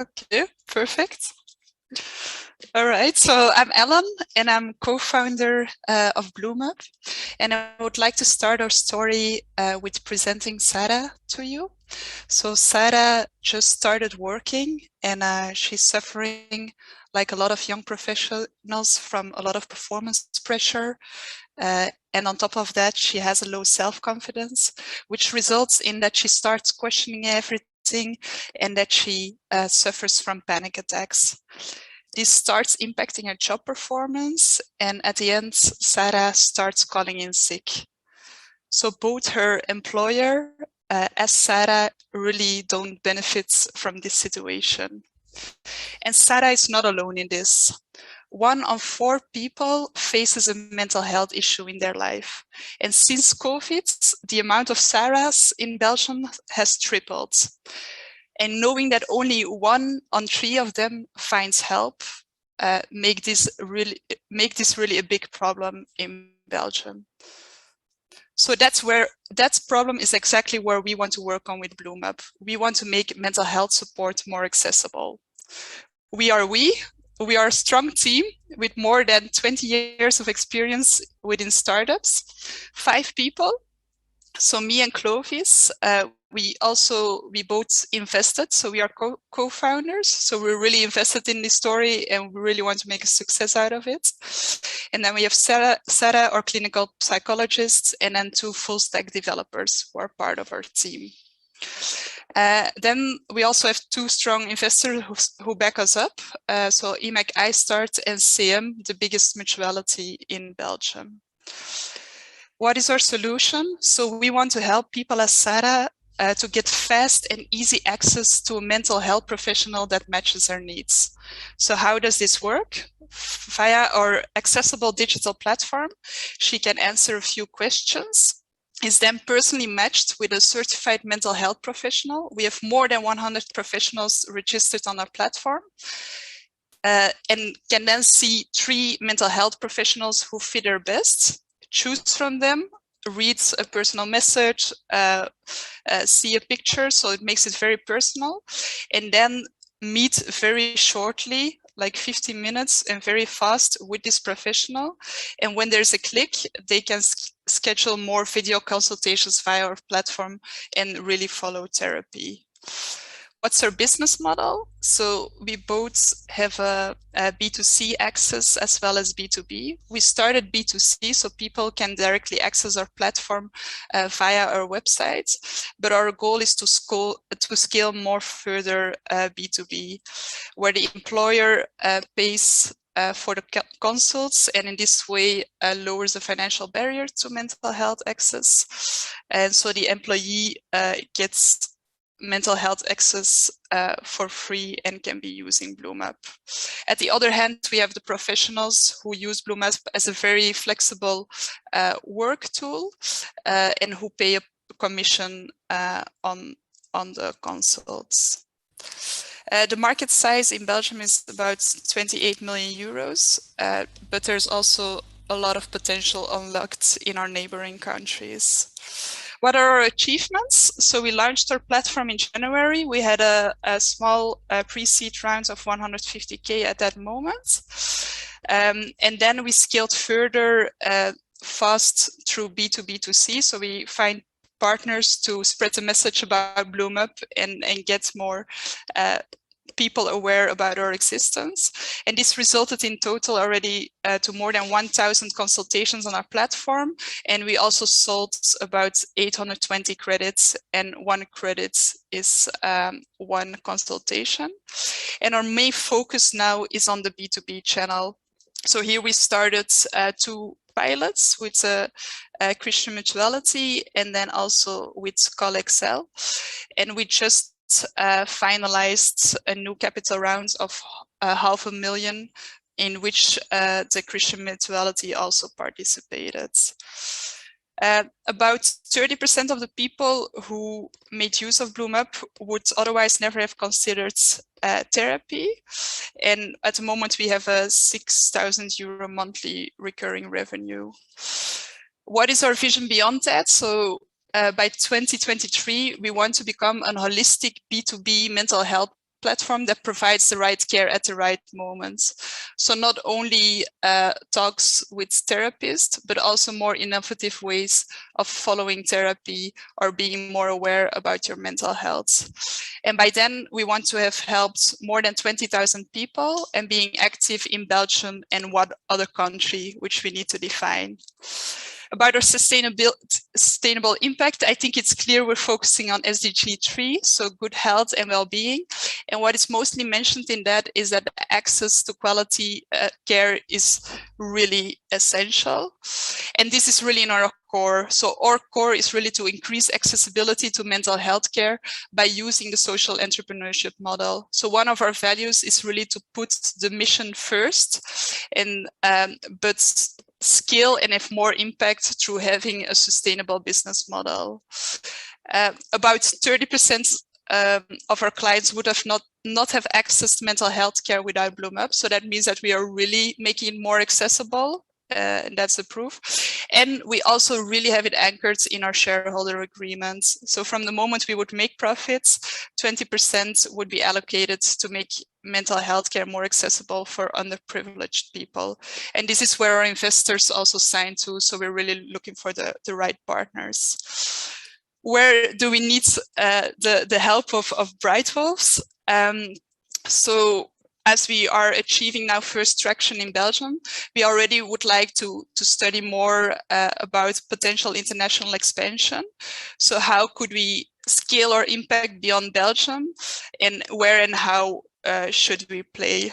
Okay, perfect. All right, so I'm Ellen and I'm co-founder of BloomUp, and I would like to start our story with presenting Sarah to you. So Sarah just started working and she's suffering, like a lot of young professionals, from a lot of performance pressure. And on top of that, she has a low self-confidence, which results in that she starts questioning everything and that she suffers from panic attacks. This starts impacting her job performance, and at the end, Sarah starts calling in sick. So both her employer as Sarah really don't benefit from this situation. And Sarah is not alone in this. 1 of 4 people faces a mental health issue in their life. And since COVID, the amount of Sarahs in Belgium has tripled. And knowing that only 1 on 3 of them finds help, make this really a big problem in Belgium. So that problem is exactly where we want to work on with BloomUp. We want to make mental health support more accessible. We are a strong team with more than 20 years of experience within startups, 5 people. So me and Clovis, we both invested, so we are co-founders. So we're really invested in this story and we really want to make a success out of it. And then we have Sarah, our clinical psychologist, and then 2 full stack developers who are part of our team. Then we also have 2 strong investors who back us up. So IMAC iStart and CM, the biggest mutuality in Belgium. What is our solution? So we want to help people as Sarah to get fast and easy access to a mental health professional that matches their needs. So how does this work? Via our accessible digital platform, she can answer a few questions, is then personally matched with a certified mental health professional. We have more than 100 professionals registered on our platform. And can then see 3 mental health professionals who fit her best, choose from them, reads a personal message, see a picture, so it makes it very personal, and then meet very shortly, like 15 minutes and very fast with this professional. And when there's a click, they can schedule more video consultations via our platform and really follow therapy. What's our business model? So we both have a B2C access as well as B2B. We started B2C so people can directly access our platform via our website, but our goal is to scale more further B2B, where the employer pays for the consults, and in this way lowers the financial barrier to mental health access. And so the employee gets mental health access for free and can be using BloomUp. At the other hand, we have the professionals who use BloomUp as a very flexible work tool and who pay a commission on the consults. The market size in Belgium is about 28 million euros, but there's also a lot of potential unlocked in our neighboring countries. What are our achievements? So we launched our platform in January. We had a small pre-seed round of 150K at that moment. And then we scaled further fast through B2B2C. So we find partners to spread the message about BloomUp and get more people aware about our existence. And this resulted in total already to more than 1,000 consultations on our platform. And we also sold about 820 credits, and 1 credit is 1 consultation. And our main focus now is on the B2B channel. So here we started 2 pilots with a Christian Mutuality and then also with Call Excel. And we just finalized a new capital round of 500,000, in which the Christian Mutuality also participated. About 30% of the people who made use of BloomUp would otherwise never have considered therapy. And at the moment, we have a 6,000 euro monthly recurring revenue. What is our vision beyond that? So by 2023, we want to become a holistic B2B mental health platform that provides the right care at the right moment. So not only talks with therapists, but also more innovative ways of following therapy or being more aware about your mental health. And by then, we want to have helped more than 20,000 people and being active in Belgium and what other country, which we need to define. About our sustainable impact, I think it's clear we're focusing on SDG 3, so good health and well-being. And what is mostly mentioned in that is that access to quality care is really essential. And this is really in our core. So our core is really to increase accessibility to mental health care by using the social entrepreneurship model. So one of our values is really to put the mission first, and but scale and have more impact through having a sustainable business model. About 30% of our clients would have not have access to mental health care without BloomUp. So that means that we are really making it more accessible. And that's the proof. And we also really have it anchored in our shareholder agreements. So from the moment we would make profits, 20% would be allocated to make mental health care more accessible for underprivileged people. And this is where our investors also sign to. So we're really looking for the right partners. Where do we need the help of BrightWolves? So as we are achieving now first traction in Belgium, we already would like to study more about potential international expansion. So how could we scale our impact beyond Belgium, and where and how should we play?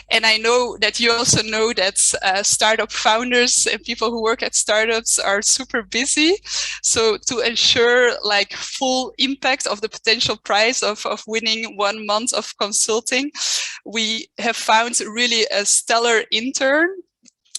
And I know that you also know that startup founders and people who work at startups are super busy. So to ensure like full impact of the potential prize of winning 1 month of consulting, we have found really a stellar intern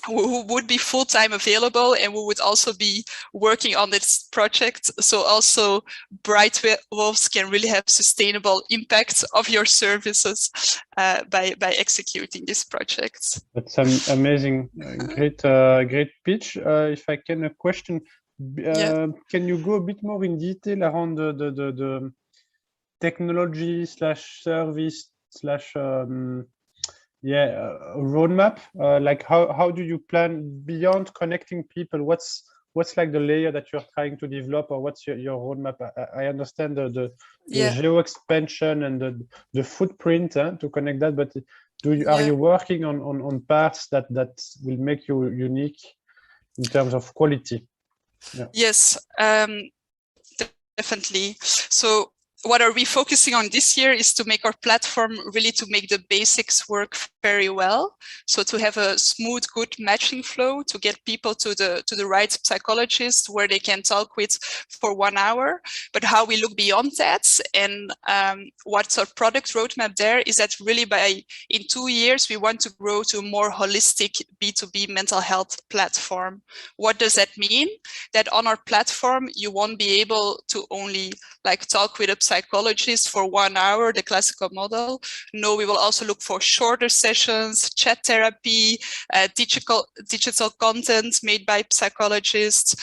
who would be full-time available and who would also be working on this project. So also BrightWolves can really have sustainable impact of your services by executing these projects. That's amazing. Great pitch. If I can, a question. Can you go a bit more in detail around the technology / service / roadmap? Like how do you plan beyond connecting people? What's like the layer that you're trying to develop, or what's your roadmap? I understand the geo expansion and the footprint to connect that, but are you working on parts that will make you unique in terms of quality? Yes, definitely. So what are we focusing on this year is to make our platform really to make the basics work very well. So to have a smooth, good matching flow to get people to the right psychologist where they can talk with for 1 hour. But how we look beyond that and what's our product roadmap there is that really in 2 years, we want to grow to a more holistic B2B mental health platform. What does that mean? That on our platform, you won't be able to only like talk with a psychologist for 1 hour, the classical model. No, we will also look for shorter sessions, chat therapy, digital content made by psychologists,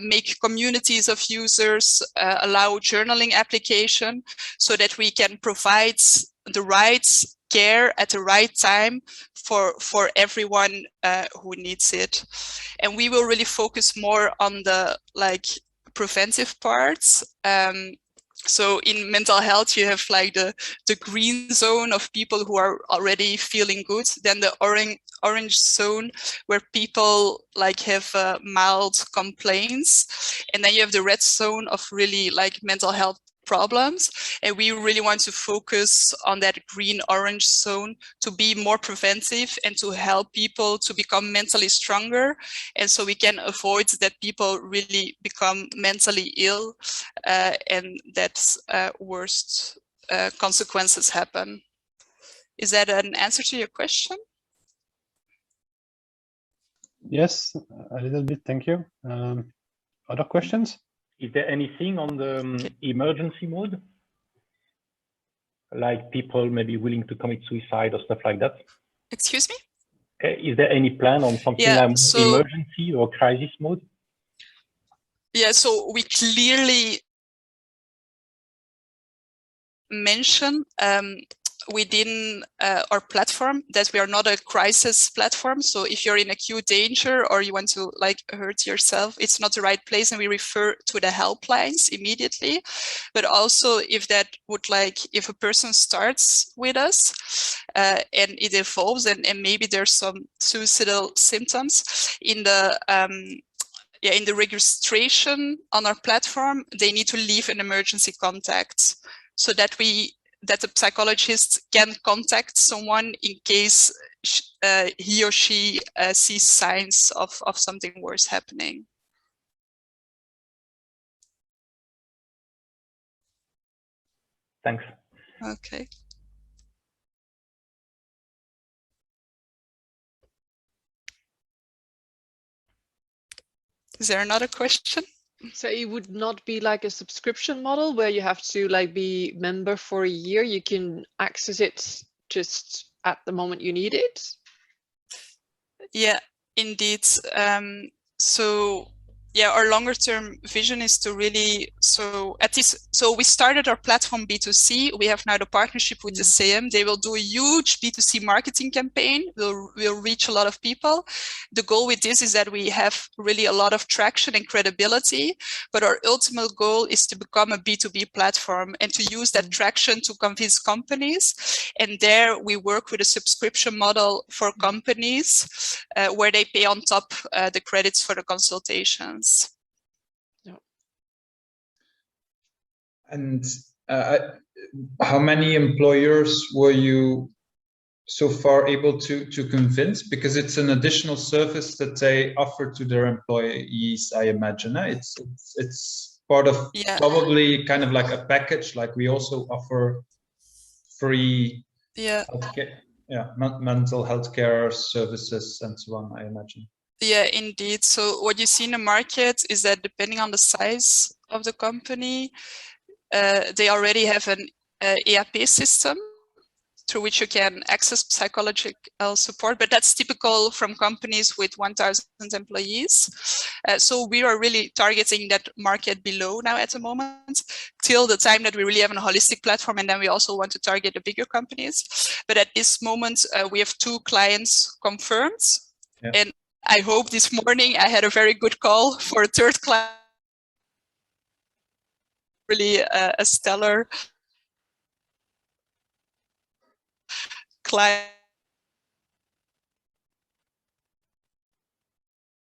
make communities of users, allow journaling application so that we can provide the right care at the right time for everyone who needs it. And we will really focus more on the preventive parts. So in mental health, you have like the green zone of people who are already feeling good, then the orange zone where people like have mild complaints, and then you have the red zone of really like mental health problems. And we really want to focus on that green-orange zone to be more preventive and to help people to become mentally stronger. And so we can avoid that people really become mentally ill and that worst consequences happen. Is that an answer to your question? Yes, a little bit, thank you. Other questions? Is there anything on the emergency mode? Like people maybe willing to commit suicide or stuff like that? Excuse me? Is there any plan on something like emergency or crisis mode? Yeah, so we clearly mention within our platform that we are not a crisis platform. So if you're in acute danger or you want to like hurt yourself, it's not the right place, and we refer to the helplines immediately. But also if that would like, if a person starts with us and it evolves and maybe there's some suicidal symptoms in the in the registration on our platform, they need to leave an emergency contact so that the psychologist can contact someone in case he or she sees signs of something worse happening. Thanks. Okay. Is there another question? So it would not be like a subscription model where you have to like be member for a year. You can access it just at the moment you need it. Yeah, indeed. So yeah, our longer term vision is to really, so we started our platform B2C. We have now the partnership with the CM. They will do a huge B2C marketing campaign. We'll reach a lot of people. The goal with this is that we have really a lot of traction and credibility, but our ultimate goal is to become a B2B platform and to use that traction to convince companies. And there we work with a subscription model for companies where they pay on top the credits for the consultations. Yeah. And how many employers were you so far able to convince? Because it's an additional service that they offer to their employees, I imagine. It's part of probably kind of like a package, like we also offer free healthcare, mental health care services and so on, I imagine. Yeah, indeed. So what you see in the market is that depending on the size of the company, they already have an EAP system through which you can access psychological support, but that's typical from companies with 1,000 employees. So we are really targeting that market below now at the moment, till the time that we really have a holistic platform, and then we also want to target the bigger companies. But at this moment, we have 2 clients confirmed, and I hope this morning I had a very good call for a 3rd client, really a stellar client,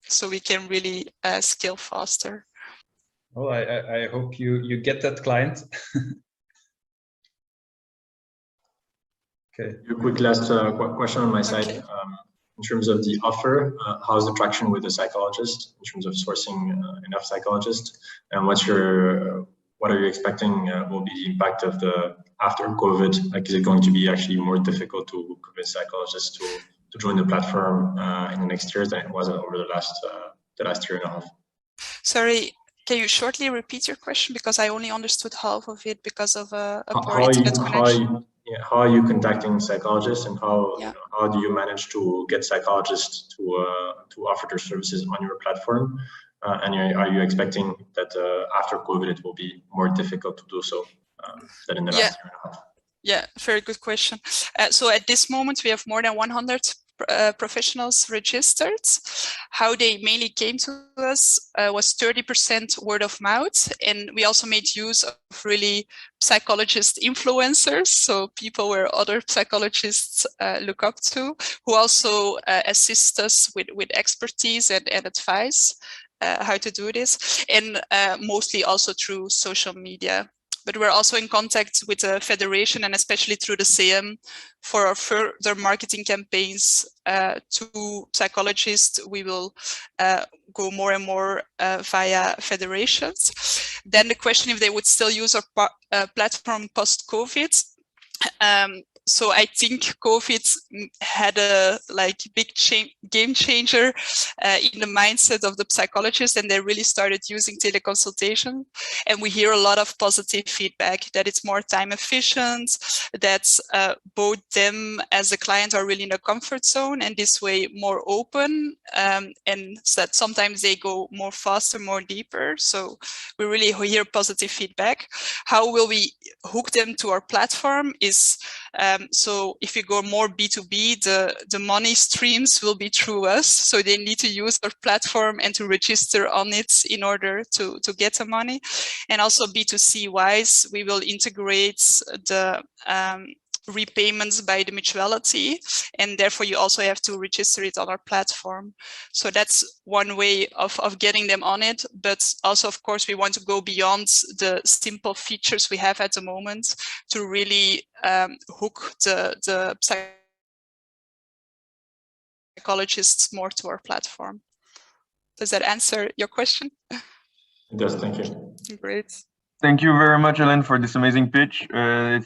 so we can really scale faster. Well, I hope you get that client. Okay. A quick last question on my side. In terms of the offer, how's the traction with the psychologist in terms of sourcing enough psychologists, and what are you expecting will be the impact of the after COVID? Like, is it going to be actually more difficult to convince psychologists to join the platform in the next year than it was over the last year and a half? Sorry, can you shortly repeat your question, because I only understood half of it because of a poor internet connection. How are you contacting psychologists, and how do you manage to get psychologists to offer their services on your platform? And are you expecting that after COVID it will be more difficult to do so than in the last year and a half? Yeah, very good question. So at this moment we have more than 100 professionals registered. How they mainly came to us was 30% word of mouth, and we also made use of really psychologist influencers, so people where other psychologists look up to, who also assist us with expertise and advice how to do this, and mostly also through social media. But we're also in contact with the federation, and especially through the CM, for our further marketing campaigns to psychologists. We will go more and more via federations. Then the question if they would still use our platform post-COVID. So I think COVID had a big game changer in the mindset of the psychologists, and they really started using teleconsultation. And we hear a lot of positive feedback that it's more time efficient, that both them as a client are really in a comfort zone, and this way more open, and that sometimes they go more faster, more deeper. So we really hear positive feedback. How will we hook them to our platform is So if you go more B2B, the money streams will be through us. So they need to use our platform and to register on it in order to get the money. And also B2C wise, we will integrate the repayments by the mutuality, and therefore you also have to register it on our platform. So that's one way of getting them on it, but also of course we want to go beyond the simple features we have at the moment to really hook the psychologists more to our platform. Does that answer your question? It does, thank you. Great. Thank you very much, Ellen, for this amazing pitch. It's